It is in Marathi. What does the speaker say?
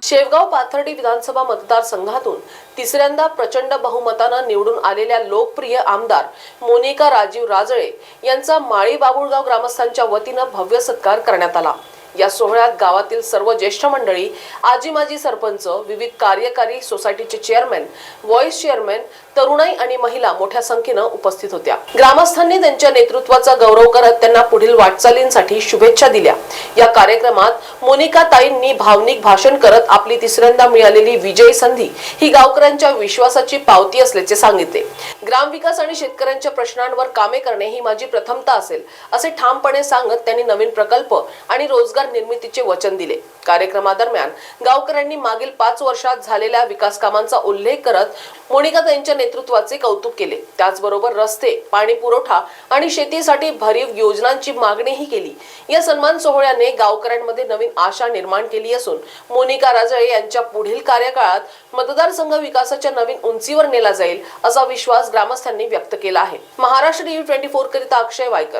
शेवगाव पाथर्डी विधानसभा मतदारसंघातून तिसऱ्यांदा प्रचंड बहुमतानं निवडून आलेल्या लोकप्रिय आमदार मोनिका राजीव राजळे यांचा माळी बाबुळगाव ग्रामस्थांच्या वतीनं भव्य सत्कार करण्यात आला। या सोहळ्यात गावातील सर्व ज्येष्ठ मंडळी, आजी माजी सरपंच, विविध कार्यकारी सोसायटीचे चेअरमॅन, व्हाईस चेअरमॅन, तरुणाई आणि महिला मोठ्या संख्येनं उपस्थित होत्या। ग्रामस्थांनी त्यांच्या नेतृत्वाचा गौरव करत त्यांना पुढील वाटचालींसाठी शुभेच्छा दिल्या। या कार्यक्रमात मोनिका ताईंनी भावनिक भाषण करत आपली तिसऱ्यांदा मिळालेली विजयी संधी ही गावकऱ्यांच्या विश्वासाची पावती असल्याचे सांगितले। ग्रामविकास आणि शेतकऱ्यांच्या प्रश्नांवर कामे करणे ही माझी प्रथमता असेल असे ठामपणे सांगत त्यांनी नवीन प्रकल्प आणि रोजगार निर्मितीचे वचन दिले। कार्यक्रमादरम्यान गावकऱ्यांनी मागील 5 वर्षात झालेल्या विकास कामांचा उल्लेख करत मोनिका ताईंच्या नेतृत्वाचे कौतुक केले। त्याचबरोबर रस्ते, पाणी पुरवठा आणि शेतीसाठी भरीव योजनांची मागणीही केली। या सन्मान सोहळ्याने गावकऱ्यांमध्ये नवीन आशा निर्माण केली असून मोनिका राजळे यांच्या पुढील कार्यकाळात मतदारसंघ विकासाच्या नवीन उंचीवर नेला जाईल असा विश्वास ग्रामस्थांनी व्यक्त केला आहे। महाराष्ट्र टीव्ही 24 करिता अक्षय वायकर।